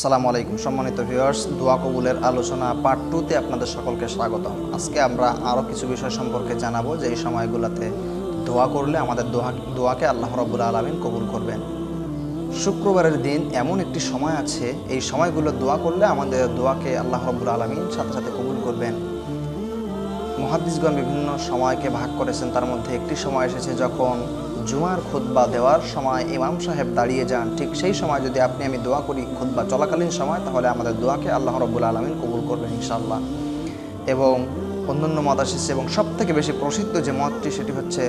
আসসালামু আলাইকুম সম্মানিত ভিউয়ার্স, দোয়া কবুলের আলোচনা পার্ট 2-তে আপনাদের সকলকে স্বাগতম। আজকে আমরা আরও কিছু বিষয় সম্পর্কে জানাবো যে এই সময়গুলোতে দোয়া করলে আমাদের দোয়াকে আল্লাহ রাব্বুল আলামিন কবুল করবেন। শুক্রবারের দিন এমন একটি সময় আছে, এই সময়গুলো দোয়া করলে আমাদের দোয়াকে আল্লাহ রাব্বুল আলামিন সাথে সাথে কবুল করবেন। মুহাদ্দিসগণ বিভিন্ন সময়কে ভাগ করেছেন, তার মধ্যে একটি সময় এসেছে যখন জুমার খুতবা দেওয়ার সময় ইমাম সাহেব দাঁড়িয়ে যান, ঠিক সেই সময় যদি আপনি আমি দোয়া করি খুতবা চলাকালীন সময়, তাহলে আমাদের দোয়াকে আল্লাহ রাব্বুল আলামিন কবুল করবেন ইনশাআল্লাহ। এবং অন্যান্য মত এসেছে এবং সবথেকে বেশি প্রসিদ্ধ যে মতটি সেটি হচ্ছে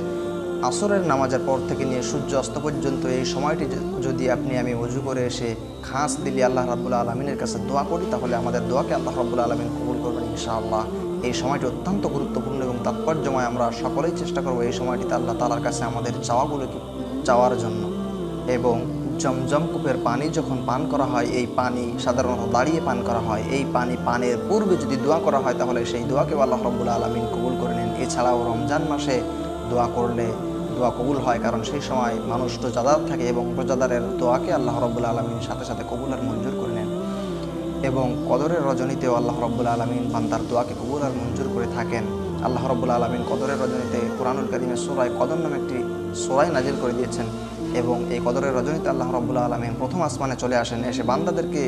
আসরের নামাজের পর থেকে নিয়ে সূর্য অস্ত পর্যন্ত এই সময়টি যদি আপনি আমি ওযু করে এসে খাস দিলি আল্লাহ রাব্বুল আলামিনের কাছে দোয়া করি, তাহলে আমাদের দোয়াকে আল্লাহ রাব্বুল আলামিন কবুল করবেন ইনশাআল্লাহ। এই সময়টি অত্যন্ত গুরুত্বপূর্ণ এবং তাৎপর্যময়। আমরা সকলেই চেষ্টা করব এই সময়টিতে আল্লাহ তাআলার কাছে আমাদের চাওয়াগুলোকে চাওয়ার জন্য। এবং জমজম কূপের পানি যখন পান করা হয়, এই পানি সাধারণত দাঁড়িয়ে পান করা হয়, এই পানি পানের পূর্বে যদি দোয়া করা হয় তাহলে সেই দোয়াকেও আল্লাহ রাব্বুল আলামিন কবুল করে নেন। এছাড়াও রমজান মাসে দোয়া করলে দোয়া কবুল হয়, কারণ সেই সময় মানুষ রোজাদার থাকে এবং রোজাদারের দোয়াকে আল্লাহ রাব্বুল আলামিন সাথে সাথে কবুল আর মঞ্জুর করে নেন। এবং কদরের রজনীতেও আল্লাহ রাব্বুল আলামিন বান্দার দোয়াকে কবুল আর মঞ্জুর করে থাকেন। আল্লাহ রাব্বুল আলামিন কদরের রজনীতে কুরআনুল কারীমের সূরা কদর নামে একটি সূরা নাজিল করে দিয়েছেন, এবং এই কদরের রজনীতে আল্লাহ রাব্বুল আলামিন প্রথম আসমানে চলে আসেন, এসে বান্দাদেরকে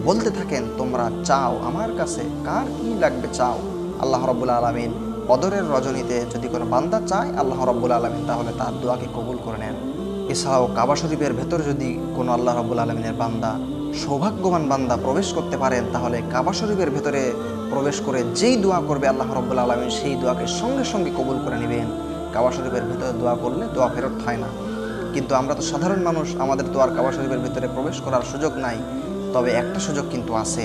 বলতে থাকেন, তোমরা চাও আমার কাছে, কার কি লাগবে চাও। আল্লাহ রাব্বুল আলামিন কদরের রজনীতে যদি কোনো বান্দা চায় আল্লাহ রাব্বুল আলামিন তাহলে তার দোয়াকে কবুল করে নেন। এছাড়াও কাবা শরীফের ভেতর যদি কোনো আল্লাহ রাব্বুল আলামিনের বান্দা, সৌভাগ্যবান বান্দা প্রবেশ করতে পারেন, তাহলে কাবা শরীফের ভেতরে প্রবেশ করে যেই দোয়া করবে আল্লাহ রাব্বুল আলামিন সেই দোয়াকে সঙ্গে সঙ্গে কবুল করে নেবেন। কাবা শরীফের ভেতরে দোয়া করলে দোয়া ফেরত হয় না, কিন্তু আমরা তো সাধারণ মানুষ, আমাদের তো আর কাবা শরীফের ভেতরে প্রবেশ করার সুযোগ নাই। তবে একটা সুযোগ কিন্তু আছে।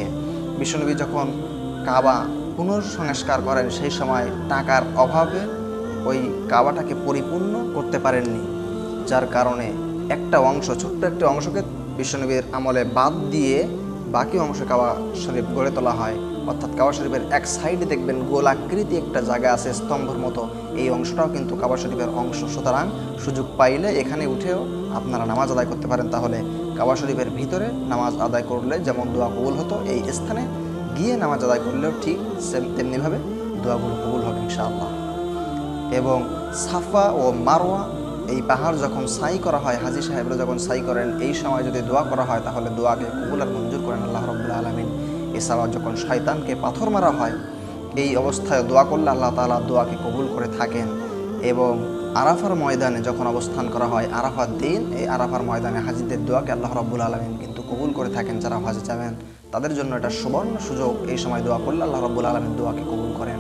বিশ্বনবী যখন কাবা পুনর্সংস্কার করেন, সেই সময় টাকার অভাবে ওই কাবাটাকে পরিপূর্ণ করতে পারেননি, যার কারণে একটা অংশ, ছোট্ট একটা অংশকে বিশ্বনবীর আমলে বাদ দিয়ে বাকি অংশ কাবা শরীফ গড়ে তোলা হয়। অর্থাৎ কাবা শরীফের এক সাইডে দেখবেন গোলাকৃতি একটা জায়গা আছে স্তম্ভের মতো, এই অংশটাও কিন্তু কাবা শরীফের অংশ। সুতরাং সুযোগ পাইলে এখানে উঠেও আপনারা নামাজ আদায় করতে পারেন। তাহলে কাবা শরীফের ভিতরে নামাজ আদায় করলে যেমন দোয়া কবুল হতো, এই স্থানে গিয়ে নামাজ আদায় করলেও ঠিক তেমনিভাবে দোয়াগুলো কবুল হবে ইনশাআল্লাহ। এবং সাফা ও মারওয়া এই পাহাড় যখন সাই করা হয়, হাজী সাহেবরা যখন সাই করেন, এই সময় যদি দোয়া করা হয় তাহলে দোয়াকে কবুল আর মঞ্জুর করেন আল্লাহ রাব্বুল আলামিন। এছাড়াও যখন শয়তানকে পাথর মারা হয়, এই অবস্থায় দোয়া করলে আল্লাহ তাআলা দোয়াকে কবুল করে থাকেন। এবং আরাফার ময়দানে যখন অবস্থান করা হয়, আরাফার দিন, এই আরাফার ময়দানে হাজীদের দোয়াকে আল্লাহ রাব্বুল আলামিন কিন্তু কবুল করে থাকেন। যারা হজে যাবেন তাদের জন্য এটা সুবর্ণ সুযোগ, এই সময় দোয়া করলে আল্লাহ রাব্বুল আলামিন দোয়াকে কবুল করেন।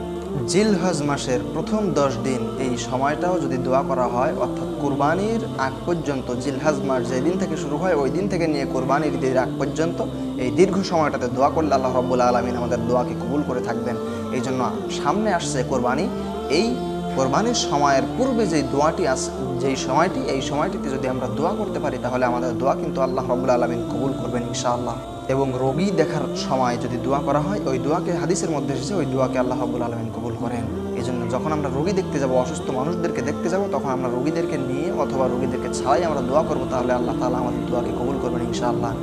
জিলহজ মাসের প্রথম 10 দিন এই সময়টাও যদি দোয়া করা হয়, অর্থাৎ কুরবানির আগ পর্যন্ত, জিলহজ মাস যেদিন থেকে শুরু হয় ওই দিন থেকে নিয়ে কুরবানির ঈদের আগ পর্যন্ত এই দীর্ঘ সময়টাতে দোয়া করলে আল্লাহ রাব্বুল আলামিন আমাদের দোয়াকে কবুল করে থাকবেন। এই জন্য সামনে আসছে কোরবানি, এই কোরবানির সময়ের পূর্বে যেই দোয়াটি আছে, যেই সময়টি, এই সময়টিতে যদি আমরা দোয়া করতে পারি তাহলে আমাদের দোয়া কিন্তু আল্লাহ রাব্বুল আলামিন কবুল করবেন ইনশাআল্লাহ। এবং রোগী দেখার সময় যদি দোয়া করা হয়, ওই দোয়াকে হাদিসের মধ্যে এসেছে, ওই দোয়াকে আল্লাহ রাব্বুল আলামিন কবুল করেন। এই জন্য যখন আমরা রোগী দেখতে যাব, অসুস্থ মানুষদেরকে দেখতে যাব, তখন আমরা রোগীদেরকে নিয়ে অথবা রোগীদেরকে ছাড়াই আমরা দোয়া করব, তাহলে আল্লাহ তাআলা আমাদের দোয়াকে কবুল করবেন ইনশাআল্লাহ।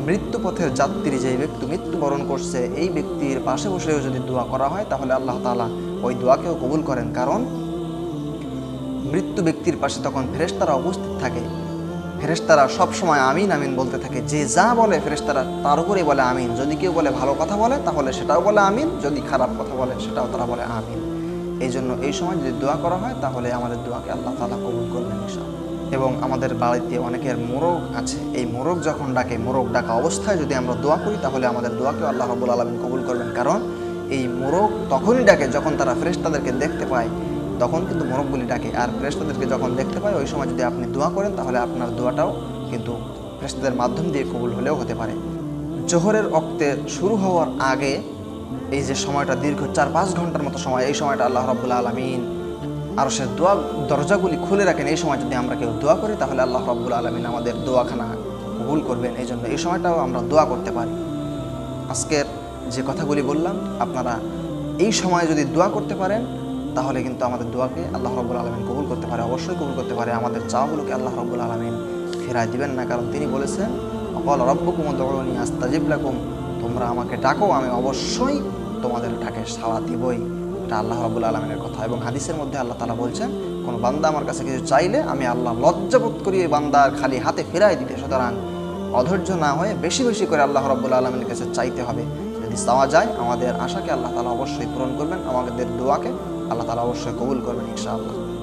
মৃত্যুপথের যাত্রী যেই ব্যক্তি মৃত্যুবরণ করছে, এই ব্যক্তির পাশে বসেও যদি দোয়া করা হয় তাহলে আল্লাহ তাআলা ওই দোয়াকেও কবুল করেন, কারণ মৃত্যু ব্যক্তির পাশে তখন ফেরেশতারা উপস্থিত থাকে। ফেরেশতারা সবসময় আমিন আমিন বলতে থাকে, যে যা বলে ফেরেশতারা তার উপরেই বলে আমিন। যদি কেউ বলে ভালো কথা বলে তাহলে সেটাও বলে আমিন, যদি খারাপ কথা বলে সেটাও তারা বলে আমিন। এই জন্য এই সময় যদি দোয়া করা হয় তাহলে আমাদের দোয়াকে আল্লাহ তাআলা কবুল করবেন ইনশাআল্লাহ। এবং আমাদের বাড়িতে অনেকের মোরগ আছে, এই মোরগ যখন ডাকে, মোরগ ডাকা অবস্থায় যদি আমরা দোয়া করি তাহলে আমাদের দোয়াকে আল্লাহ রাব্বুল আলামিন কবুল করবেন, কারণ এই মোরগ তখনই ডাকে যখন তারা ফেরেশতাদেরকে দেখতে পায়, তখন কিন্তু মোরগগুলি ডাকে। আর ফেরেশতাদেরকে যখন দেখতে পায় ওই সময় যদি আপনি দোয়া করেন তাহলে আপনার দোয়াটাও কিন্তু ফেরেশতাদের মাধ্যম দিয়ে কবুল হলেও হতে পারে। জোহরের ওয়াক্তে শুরু হওয়ার আগে এই যে সময়টা দীর্ঘ 4-5 ঘন্টার মতো সময়, এই সময়টা আল্লাহ রাব্বুল আলামিন আরশের দোয়া দরজাগুলি খুলে রাখেন। এই সময় যদি আমরা কেউ দোয়া করি তাহলে আল্লাহ রাব্বুল আলামিন আমাদের দোয়াখানা কবুল করবেন। এই জন্য এই সময়টাও আমরা দোয়া করতে পারি। আজকের যে কথাগুলি বললাম, আপনারা এই সময় যদি দোয়া করতে পারেন তাহলে কিন্তু আমাদের দোয়াকে আল্লাহ রাব্বুল আলামিন কবুল করতে পারে, অবশ্যই কবুল করতে পারে। আমাদের চাওয়াগুলোকে আল্লাহ রাব্বুল আলামিন ফেরায় দিবেন না, কারণ তিনি বলেছেন ক্বালা রাব্বুকুম উদউনি আস্তাজিব লাকুম, তোমরা আমাকে ডাকো, আমি অবশ্যই তোমাদের ডাকে সাড়া দিবই। এটা আল্লাহ রাব্বুল আলামিনের কথা। এবং হাদিসের মধ্যে আল্লাহ তাআলা বলছেন, কোনো বান্দা আমার কাছে কিছু চাইলে আমি আল্লাহ লজ্জাবোধ করি এই বান্দার খালি হাতে ফেরাই দিতে। সুতরাং অধৈর্য না হয়ে বেশি বেশি করে আল্লাহ রাব্বুল আলামিনের কাছে চাইতে হবে। যদি চাওয়া যায়, আমাদের আশাকে আল্লাহ তাআলা অবশ্যই পূরণ করবেন, আমাদের দোয়াকে আল্লাহ তাআলা অবশ্যই কবুল করবেন ইনশাআল্লাহ।